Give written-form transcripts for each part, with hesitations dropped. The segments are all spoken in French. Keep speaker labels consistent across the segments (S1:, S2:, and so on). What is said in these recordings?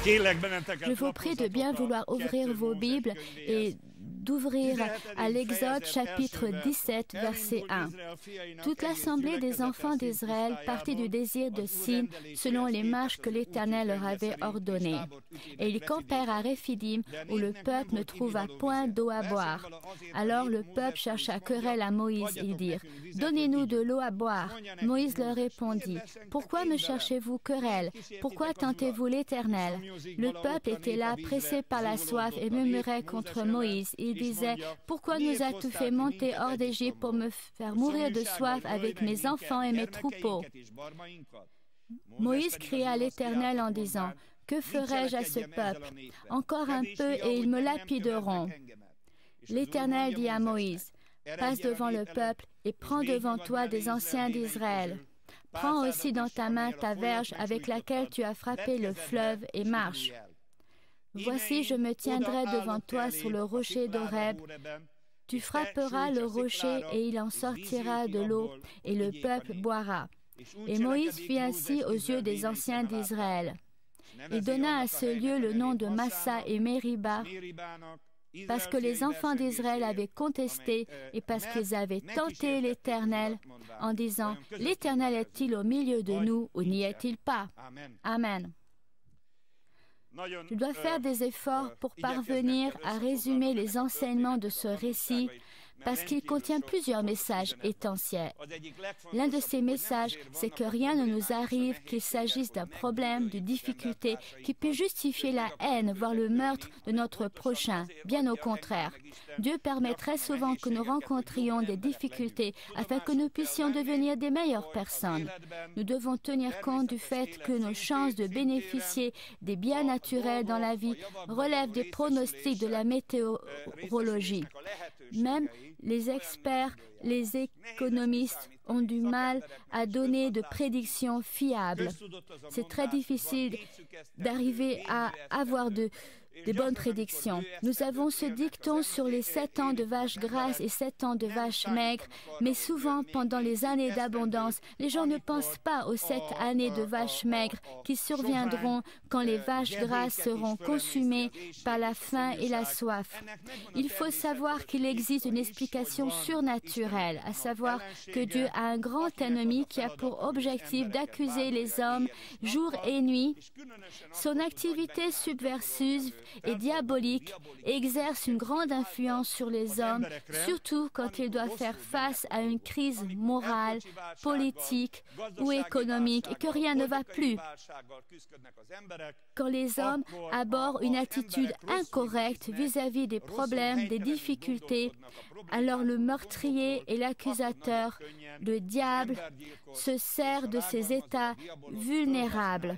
S1: Je vous prie de bien vouloir ouvrir vos Bibles et d'ouvrir à l'Exode chapitre 17, verset 1. Toute l'assemblée des enfants d'Israël partit du désert de Sin selon les marches que l'Éternel leur avait ordonnées. Et ils campèrent à Réphidim où le peuple ne trouva point d'eau à boire. Alors le peuple chercha querelle à Moïse. Ils dirent, « Donnez-nous de l'eau à boire. » Moïse leur répondit, « Pourquoi me cherchez-vous querelle? Pourquoi tentez-vous l'Éternel? » Le peuple était là, pressé par la soif, et murmurait contre Moïse. Il disait, « Pourquoi nous as-tu fait monter hors d'Égypte pour me faire mourir de soif avec mes enfants et mes troupeaux? » Moïse cria à l'Éternel en disant, « Que ferai-je à ce peuple? Encore un peu et ils me lapideront. » L'Éternel dit à Moïse, « Passe devant le peuple et prends devant toi des anciens d'Israël. Prends aussi dans ta main ta verge avec laquelle tu as frappé le fleuve et marche. Voici, je me tiendrai devant toi sur le rocher d'Horeb. Tu frapperas le rocher et il en sortira de l'eau, et le peuple boira. » Et Moïse fit ainsi aux yeux des anciens d'Israël. Il donna à ce lieu le nom de Massa et Mériba, parce que les enfants d'Israël avaient contesté et parce qu'ils avaient tenté l'Éternel en disant, « L'Éternel est-il au milieu de nous ou n'y est-il pas? » Amen. Je dois faire des efforts pour parvenir à résumer les enseignements de ce récit parce qu'il contient plusieurs messages essentiels. L'un de ces messages, c'est que rien ne nous arrive, qu'il s'agisse d'un problème, de difficulté, qui peut justifier la haine, voire le meurtre de notre prochain. Bien au contraire. Dieu permet très souvent que nous rencontrions des difficultés afin que nous puissions devenir des meilleures personnes. Nous devons tenir compte du fait que nos chances de bénéficier des biens naturels dans la vie relèvent des pronostics de la météorologie. Même les experts, les économistes ont du mal à donner de prédictions fiables. C'est très difficile d'arriver à avoir des bonnes prédictions. Nous avons ce dicton sur les 7 ans de vaches grasses et 7 ans de vaches maigres, mais souvent, pendant les années d'abondance, les gens ne pensent pas aux 7 années de vaches maigres qui surviendront quand les vaches grasses seront consumées par la faim et la soif. Il faut savoir qu'il existe une explication surnaturelle, à savoir que Dieu a un grand ennemi qui a pour objectif d'accuser les hommes jour et nuit. Son activité subversive et diabolique exerce une grande influence sur les hommes, surtout quand ils doivent faire face à une crise morale, politique ou économique et que rien ne va plus. Quand les hommes abordent une attitude incorrecte vis-à-vis des problèmes, des difficultés, alors le meurtrier et l'accusateur, le diable, se sert de ces états vulnérables.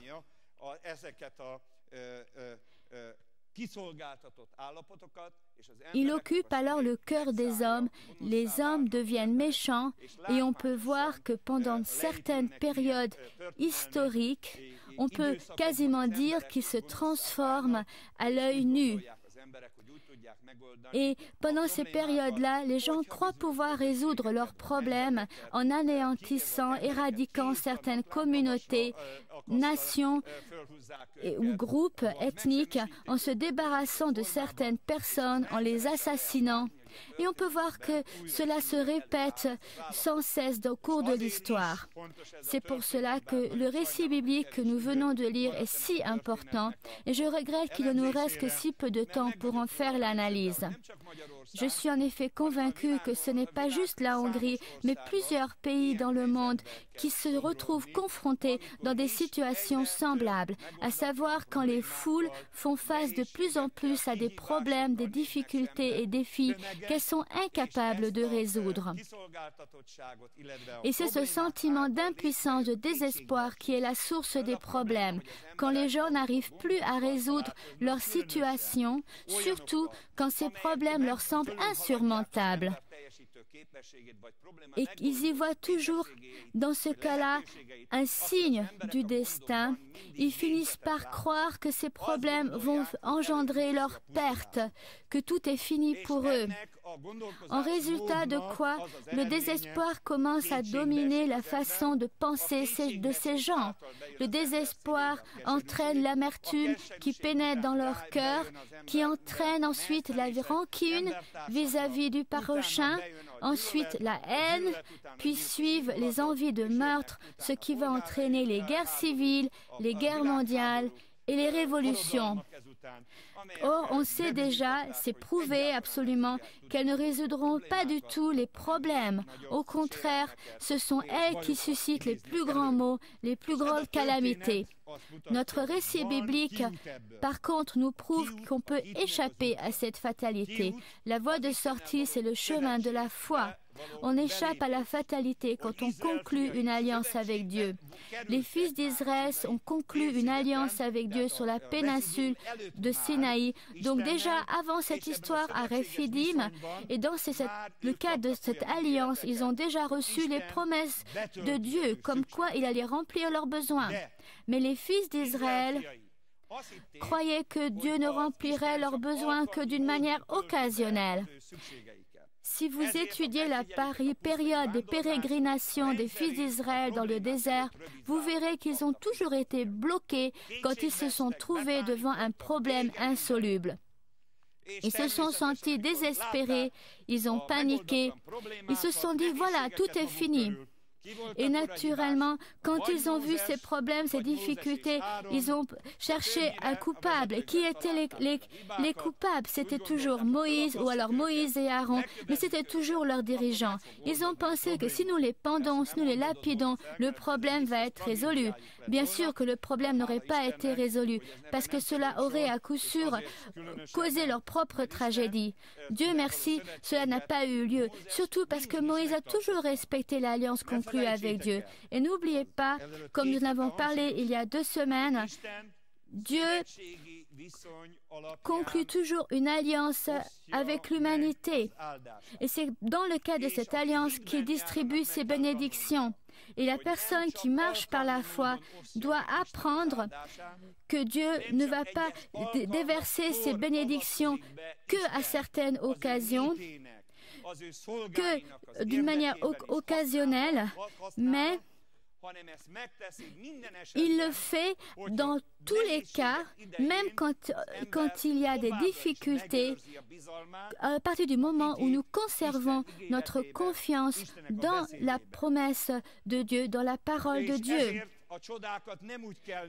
S1: Il occupe alors le cœur des hommes, les hommes deviennent méchants et on peut voir que pendant certaines périodes historiques, on peut quasiment dire qu'ils se transforment à l'œil nu. Et pendant ces périodes-là, les gens croient pouvoir résoudre leurs problèmes en anéantissant, éradiquant certaines communautés, nations ou groupes ethniques, en se débarrassant de certaines personnes, en les assassinant. Et on peut voir que cela se répète sans cesse au cours de l'histoire. C'est pour cela que le récit biblique que nous venons de lire est si important et je regrette qu'il ne nous reste que si peu de temps pour en faire l'analyse. Je suis en effet convaincu que ce n'est pas juste la Hongrie, mais plusieurs pays dans le monde qui se retrouvent confrontés dans des situations semblables, à savoir quand les foules font face de plus en plus à des problèmes, des difficultés et défis qu'elles sont incapables de résoudre. Et c'est ce sentiment d'impuissance, de désespoir qui est la source des problèmes, quand les gens n'arrivent plus à résoudre leur situation, surtout quand ces problèmes leur semblent insurmontables. Et ils y voient toujours, dans ce cas-là, un signe du destin. Ils finissent par croire que ces problèmes vont engendrer leur perte, que tout est fini pour eux. En résultat de quoi, le désespoir commence à dominer la façon de penser de ces gens. Le désespoir entraîne l'amertume qui pénètre dans leur cœur, qui entraîne ensuite la rancune vis-à-vis du prochain, ensuite la haine, puis suivent les envies de meurtre, ce qui va entraîner les guerres civiles, les guerres mondiales et les révolutions. Or, on sait déjà, c'est prouvé absolument, qu'elles ne résoudront pas du tout les problèmes. Au contraire, ce sont elles qui suscitent les plus grands maux, les plus grandes calamités. Notre récit biblique, par contre, nous prouve qu'on peut échapper à cette fatalité. La voie de sortie, c'est le chemin de la foi. On échappe à la fatalité quand on conclut une alliance avec Dieu. Les fils d'Israël ont conclu une alliance avec Dieu sur la péninsule de Sinaï. Donc déjà avant cette histoire à Réphidim, et dans le cadre de cette alliance, ils ont déjà reçu les promesses de Dieu, comme quoi il allait remplir leurs besoins. Mais les fils d'Israël croyaient que Dieu ne remplirait leurs besoins que d'une manière occasionnelle. Si vous étudiez la période des pérégrinations des fils d'Israël dans le désert, vous verrez qu'ils ont toujours été bloqués quand ils se sont trouvés devant un problème insoluble. Ils se sont sentis désespérés, ils ont paniqué, ils se sont dit « voilà, tout est fini ». Et naturellement, quand ils ont vu ces problèmes, ces difficultés, ils ont cherché un coupable. Qui étaient les coupables? C'était toujours Moïse ou alors Moïse et Aaron, mais c'était toujours leurs dirigeants. Ils ont pensé que si nous les pendons, si nous les lapidons, le problème va être résolu. Bien sûr que le problème n'aurait pas été résolu, parce que cela aurait à coup sûr causé leur propre tragédie. Dieu merci, cela n'a pas eu lieu, surtout parce que Moïse a toujours respecté l'alliance conclue avec Dieu. Et n'oubliez pas, comme nous en avons parlé il y a 2 semaines, Dieu conclut toujours une alliance avec l'humanité. Et c'est dans le cadre de cette alliance qu'il distribue ses bénédictions. Et la personne qui marche par la foi doit apprendre que Dieu ne va pas déverser ses bénédictions que à certaines occasions, que d'une manière occasionnelle, mais il le fait dans tous les cas, même quand il y a des difficultés, à partir du moment où nous conservons notre confiance dans la promesse de Dieu, dans la parole de Dieu.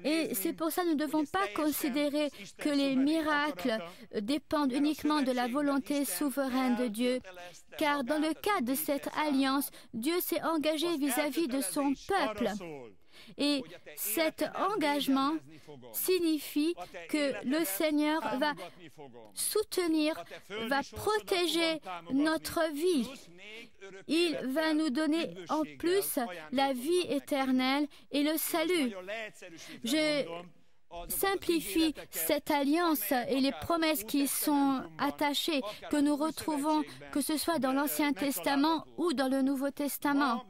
S1: Et c'est pour ça que nous ne devons pas considérer que les miracles dépendent uniquement de la volonté souveraine de Dieu, car dans le cadre de cette alliance, Dieu s'est engagé vis-à-vis de son peuple. Et cet engagement signifie que le Seigneur va soutenir, va protéger notre vie. Il va nous donner en plus la vie éternelle et le salut. Je simplifie cette alliance et les promesses qui sont attachées, que nous retrouvons, que ce soit dans l'Ancien Testament ou dans le Nouveau Testament.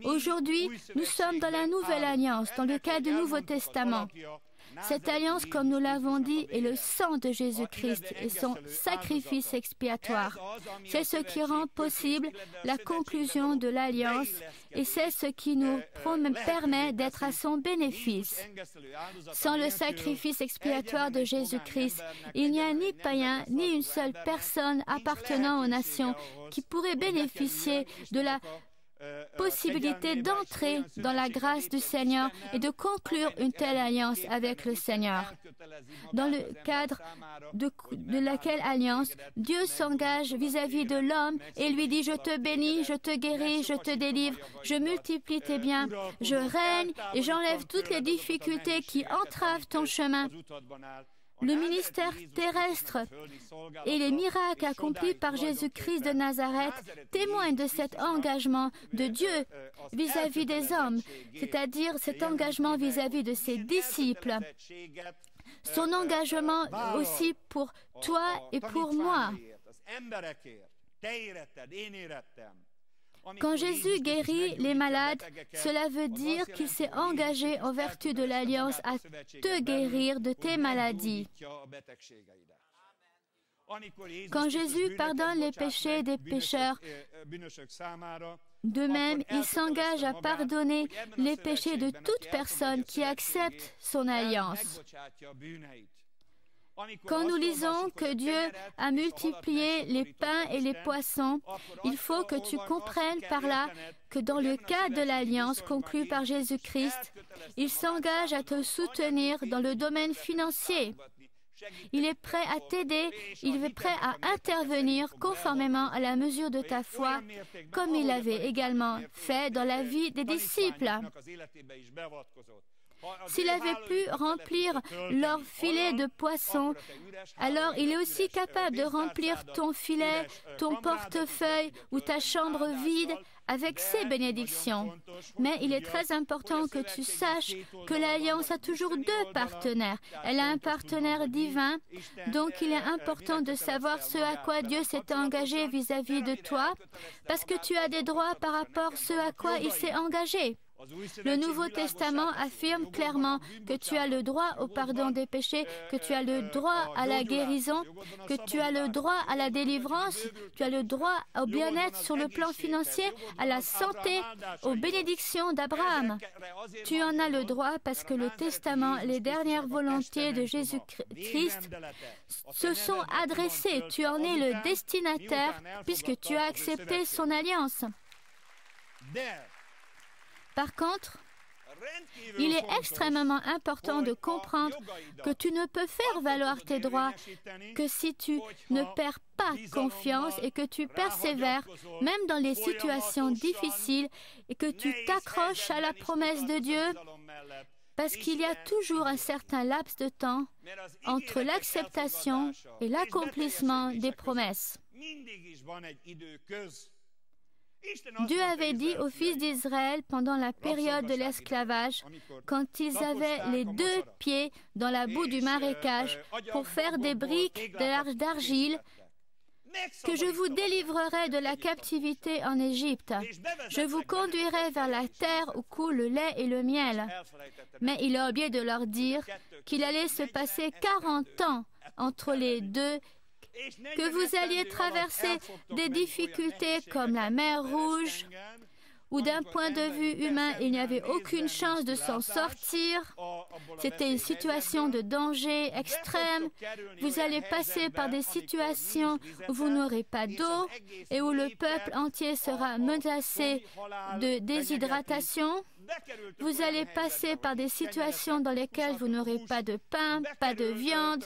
S1: Aujourd'hui, nous sommes dans la Nouvelle Alliance, dans le cadre du Nouveau Testament. Cette alliance, comme nous l'avons dit, est le sang de Jésus-Christ et son sacrifice expiatoire. C'est ce qui rend possible la conclusion de l'alliance et c'est ce qui nous permet d'être à son bénéfice. Sans le sacrifice expiatoire de Jésus-Christ, il n'y a ni païen ni une seule personne appartenant aux nations qui pourrait bénéficier de la possibilité d'entrer dans la grâce du Seigneur et de conclure une telle alliance avec le Seigneur. Dans le cadre de laquelle alliance, Dieu s'engage vis-à-vis de l'homme et lui dit « Je te bénis, je te guéris, je te délivre, je multiplie tes biens, je règne et j'enlève toutes les difficultés qui entravent ton chemin. » Le ministère terrestre et les miracles accomplis par Jésus-Christ de Nazareth témoignent de cet engagement de Dieu vis-à-vis des hommes, c'est-à-dire cet engagement vis-à-vis de ses disciples. Son engagement aussi pour toi et pour moi. Quand Jésus guérit les malades, cela veut dire qu'il s'est engagé en vertu de l'alliance à te guérir de tes maladies. Quand Jésus pardonne les péchés des pécheurs, de même, il s'engage à pardonner les péchés de toute personne qui accepte son alliance. Quand nous lisons que Dieu a multiplié les pains et les poissons, il faut que tu comprennes par là que dans le cadre de l'alliance conclue par Jésus-Christ, il s'engage à te soutenir dans le domaine financier. Il est prêt à t'aider, il est prêt à intervenir conformément à la mesure de ta foi, comme il l'avait également fait dans la vie des disciples. S'il avait pu remplir leur filet de poissons, alors il est aussi capable de remplir ton filet, ton portefeuille ou ta chambre vide avec ses bénédictions. Mais il est très important que tu saches que l'Alliance a toujours deux partenaires. Elle a un partenaire divin, donc il est important de savoir ce à quoi Dieu s'est engagé vis-à-vis de toi, parce que tu as des droits par rapport à ce à quoi il s'est engagé. Le Nouveau Testament affirme clairement que tu as le droit au pardon des péchés, que tu as le droit à la guérison, que tu as le droit à la délivrance, tu as le droit au bien-être sur le plan financier, à la santé, aux bénédictions d'Abraham. Tu en as le droit parce que le Testament, les dernières volontés de Jésus-Christ se sont adressées. Tu en es le destinataire puisque tu as accepté son alliance. Par contre, il est extrêmement important de comprendre que tu ne peux faire valoir tes droits que si tu ne perds pas confiance et que tu persévères, même dans les situations difficiles, et que tu t'accroches à la promesse de Dieu, parce qu'il y a toujours un certain laps de temps entre l'acceptation et l'accomplissement des promesses. Dieu avait dit aux fils d'Israël pendant la période de l'esclavage, quand ils avaient les deux pieds dans la boue du marécage pour faire des briques d'argile, que je vous délivrerai de la captivité en Égypte. Je vous conduirai vers la terre où coule le lait et le miel. Mais il a oublié de leur dire qu'il allait se passer 40 ans entre les deux, que vous alliez traverser des difficultés comme la mer Rouge, où d'un point de vue humain, il n'y avait aucune chance de s'en sortir. C'était une situation de danger extrême. Vous allez passer par des situations où vous n'aurez pas d'eau et où le peuple entier sera menacé de déshydratation. Vous allez passer par des situations dans lesquelles vous n'aurez pas de pain, pas de viande.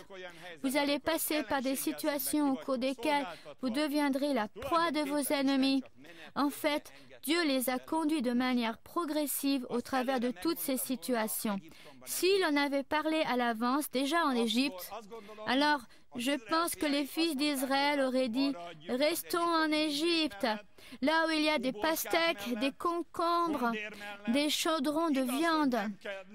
S1: Vous allez passer par des situations au cours desquelles vous deviendrez la proie de vos ennemis. En fait, Dieu les a conduits de manière progressive au travers de toutes ces situations. S'il en avait parlé à l'avance, déjà en Égypte, alors je pense que les fils d'Israël auraient dit « Restons en Égypte ». Là où il y a des pastèques, des concombres, des chaudrons de viande.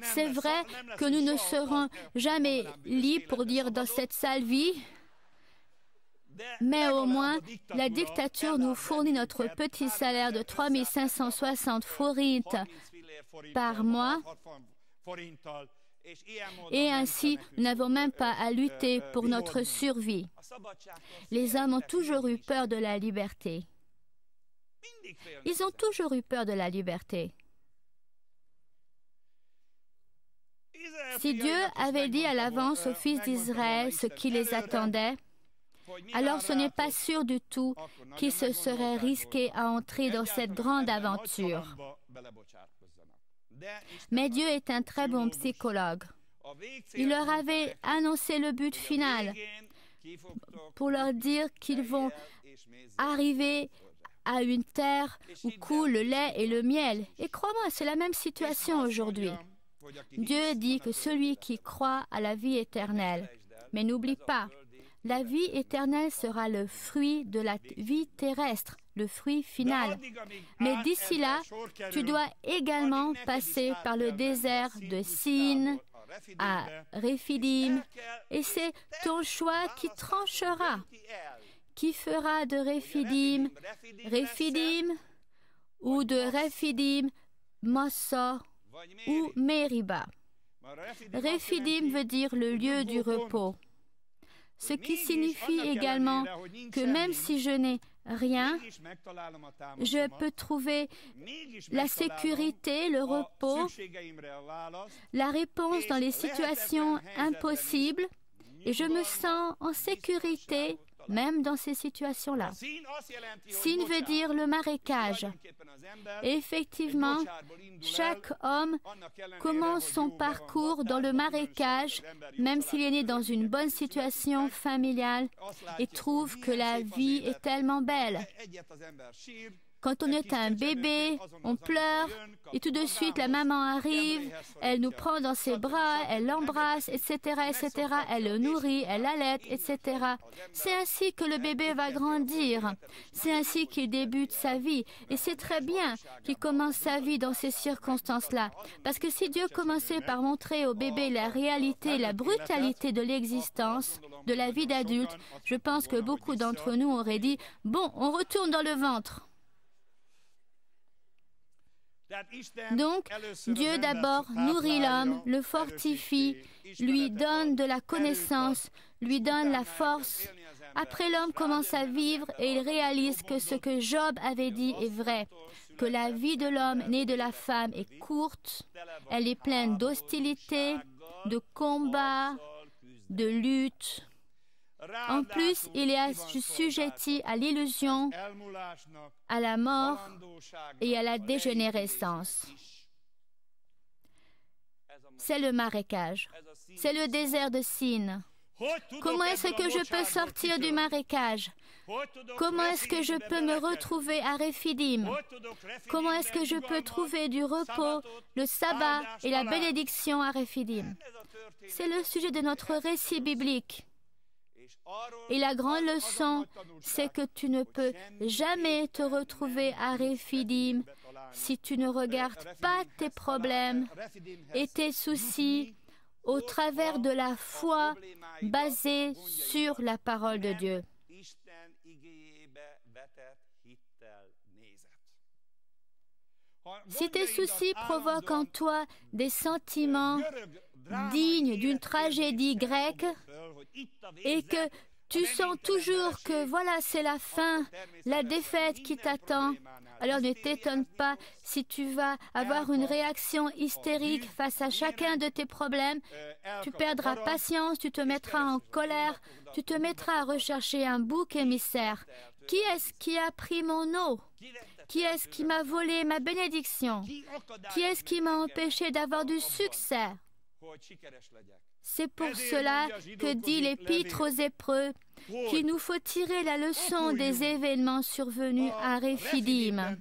S1: C'est vrai que nous ne serons jamais libres pour dire dans cette sale vie, mais au moins la dictature nous fournit notre petit salaire de 3 560 forint par mois. Et ainsi, nous n'avons même pas à lutter pour notre survie. Les hommes ont toujours eu peur de la liberté. Ils ont toujours eu peur de la liberté. Si Dieu avait dit à l'avance aux fils d'Israël ce qui les attendait, alors ce n'est pas sûr du tout qu'ils se seraient risqués à entrer dans cette grande aventure. Mais Dieu est un très bon psychologue. Il leur avait annoncé le but final pour leur dire qu'ils vont arriver à une terre où coule le lait et le miel. Et crois-moi, c'est la même situation aujourd'hui. Dieu dit que celui qui croit a la vie éternelle. Mais n'oublie pas, la vie éternelle sera le fruit de la vie terrestre, le fruit final. Mais d'ici là, tu dois également passer par le désert de Sin à Réphidim, et c'est ton choix qui tranchera. Qui fera de Réphidim, Réphidim, ou de Réphidim, Massa, ou Mériba. Réphidim veut dire le lieu du repos. ce qui signifie également que même si je n'ai rien, je peux trouver la sécurité, le repos, la réponse dans les situations impossibles, et je me sens en sécurité même dans ces situations-là. Sin veut dire le marécage. Et effectivement, chaque homme commence son parcours dans le marécage, même s'il est né dans une bonne situation familiale, et trouve que la vie est tellement belle. Quand on est un bébé, on pleure, et tout de suite la maman arrive, elle nous prend dans ses bras, elle l'embrasse, etc., etc., elle le nourrit, elle l'allaite, etc. C'est ainsi que le bébé va grandir. C'est ainsi qu'il débute sa vie. Et c'est très bien qu'il commence sa vie dans ces circonstances-là. Parce que si Dieu commençait par montrer au bébé la réalité, la brutalité de l'existence, de la vie d'adulte, je pense que beaucoup d'entre nous auraient dit « Bon, on retourne dans le ventre ». Donc, Dieu d'abord nourrit l'homme, le fortifie, lui donne de la connaissance, lui donne la force. Après, l'homme commence à vivre et il réalise que ce que Job avait dit est vrai, que la vie de l'homme né de la femme est courte, elle est pleine d'hostilité, de combats, de luttes. En plus, il est assujetti à l'illusion, à la mort et à la dégénérescence. C'est le marécage. C'est le désert de Sin. Comment est-ce que je peux sortir du marécage? Comment est-ce que je peux me retrouver à Rephidim? Comment est-ce que je peux trouver du repos, le sabbat et la bénédiction à Rephidim? C'est le sujet de notre récit biblique. Et la grande leçon, c'est que tu ne peux jamais te retrouver à Rephidim si tu ne regardes pas tes problèmes et tes soucis au travers de la foi basée sur la parole de Dieu. Si tes soucis provoquent en toi des sentiments dignes d'une tragédie grecque et que tu sens toujours que voilà, c'est la fin, la défaite qui t'attend, alors ne t'étonne pas si tu vas avoir une réaction hystérique face à chacun de tes problèmes. Tu perdras patience, tu te mettras en colère, tu te mettras à rechercher un bouc émissaire. Qui est-ce qui a pris mon eau? Qui est-ce qui m'a volé ma bénédiction? Qui est-ce qui m'a empêché d'avoir du succès? C'est pour cela que dit l'Épître aux Hébreux qu'il nous faut tirer la leçon des événements survenus à Rephidim.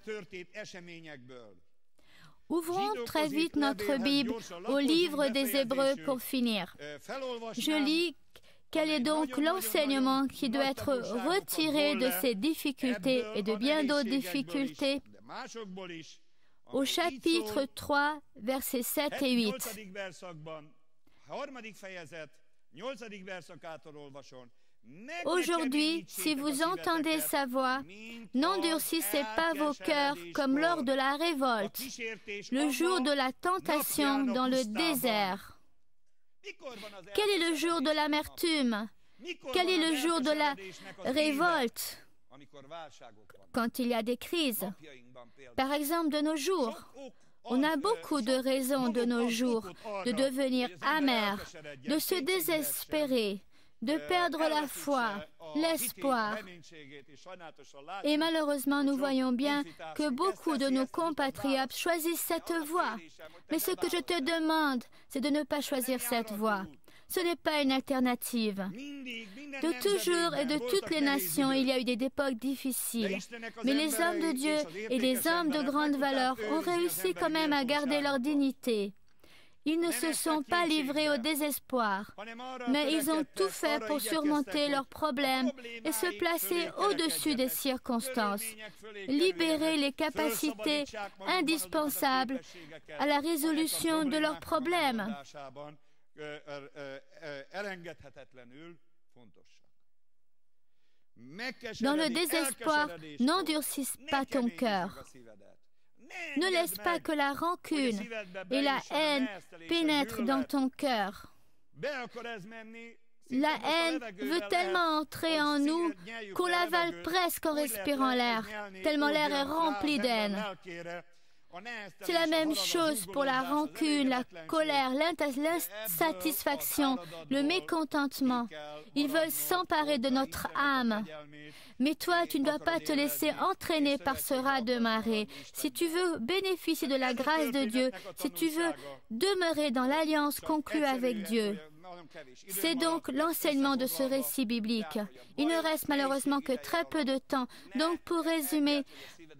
S1: Ouvrons très vite notre Bible au livre des Hébreux pour finir. Je lis quel est donc l'enseignement qui doit être retiré de ces difficultés et de bien d'autres difficultés au chapitre 3, versets 7 et 8. Aujourd'hui, si vous entendez sa voix, n'endurcissez pas vos cœurs comme lors de la révolte, le jour de la tentation dans le désert. Quel est le jour de l'amertume? Quel est le jour de la révolte? Quand il y a des crises. Par exemple, de nos jours. On a beaucoup de raisons de nos jours de devenir amers, de se désespérer, de perdre la foi, l'espoir. Et malheureusement, nous voyons bien que beaucoup de nos compatriotes choisissent cette voie. Mais ce que je te demande, c'est de ne pas choisir cette voie. Ce n'est pas une alternative. De toujours et de toutes les nations, il y a eu des époques difficiles. Mais les hommes de Dieu et les hommes de grande valeur ont réussi quand même à garder leur dignité. Ils ne se sont pas livrés au désespoir, mais ils ont tout fait pour surmonter leurs problèmes et se placer au-dessus des circonstances, libérer les capacités indispensables à la résolution de leurs problèmes. Dans le désespoir, n'endurcisse pas ton cœur. Ne laisse pas que la rancune et la haine pénètrent dans ton cœur. La haine veut tellement entrer en nous qu'on l'avale presque en respirant l'air, tellement l'air est rempli d'haine. C'est la même chose pour la rancune, la colère, l'insatisfaction, le mécontentement. Ils veulent s'emparer de notre âme. Mais toi, tu ne dois pas te laisser entraîner par ce raz de marée. Si tu veux bénéficier de la grâce de Dieu, si tu veux demeurer dans l'alliance conclue avec Dieu, c'est donc l'enseignement de ce récit biblique. Il ne reste malheureusement que très peu de temps. Donc, pour résumer,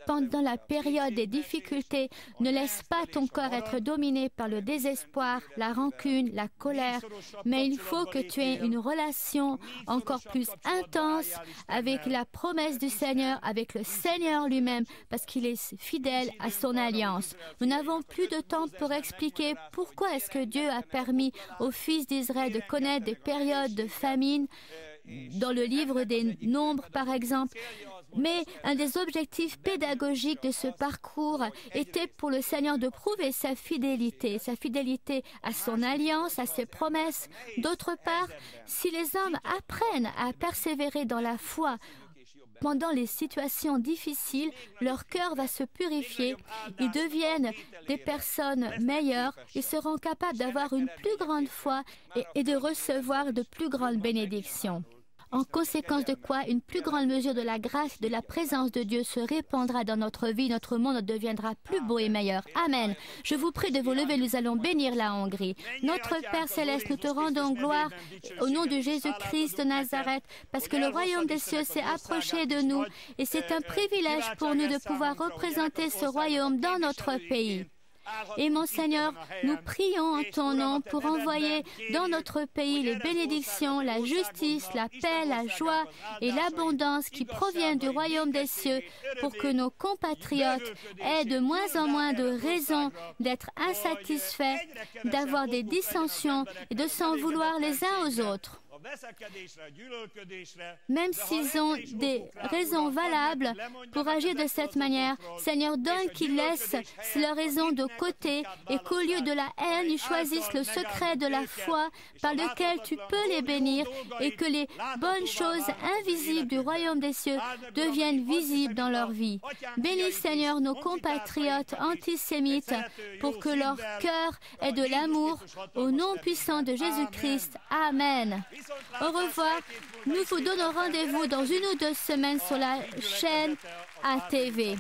S1: pendant la période des difficultés, ne laisse pas ton corps être dominé par le désespoir, la rancune, la colère, mais il faut que tu aies une relation encore plus intense avec la promesse du Seigneur, avec le Seigneur lui-même, parce qu'il est fidèle à son alliance. Nous n'avons plus de temps pour expliquer pourquoi est-ce que Dieu a permis aux fils d'Israël de connaître des périodes de famine, dans le livre des Nombres, par exemple. Mais un des objectifs pédagogiques de ce parcours était pour le Seigneur de prouver sa fidélité à son alliance, à ses promesses. D'autre part, si les hommes apprennent à persévérer dans la foi pendant les situations difficiles, leur cœur va se purifier, ils deviennent des personnes meilleures, ils seront capables d'avoir une plus grande foi et de recevoir de plus grandes bénédictions. En conséquence de quoi, une plus grande mesure de la grâce et de la présence de Dieu se répandra dans notre vie, notre monde deviendra plus beau et meilleur. Amen. Je vous prie de vous lever, nous allons bénir la Hongrie. Notre Père Céleste, nous te rendons gloire au nom de Jésus-Christ de Nazareth, parce que le royaume des cieux s'est approché de nous et c'est un privilège pour nous de pouvoir représenter ce royaume dans notre pays. Et mon Seigneur, nous prions en ton nom pour envoyer dans notre pays les bénédictions, la justice, la paix, la joie et l'abondance qui proviennent du royaume des cieux pour que nos compatriotes aient de moins en moins de raisons d'être insatisfaits, d'avoir des dissensions et de s'en vouloir les uns aux autres. Même s'ils ont des raisons valables pour agir de cette manière, Seigneur, donne qu'ils laissent leurs raisons de côté et qu'au lieu de la haine, ils choisissent le secret de la foi par lequel tu peux les bénir et que les bonnes choses invisibles du royaume des cieux deviennent visibles dans leur vie. Bénis, Seigneur, nos compatriotes antisémites pour que leur cœur ait de l'amour au nom puissant de Jésus-Christ. Amen. Au revoir. Nous vous donnons rendez-vous dans 1 ou 2 semaines sur la chaîne ATV.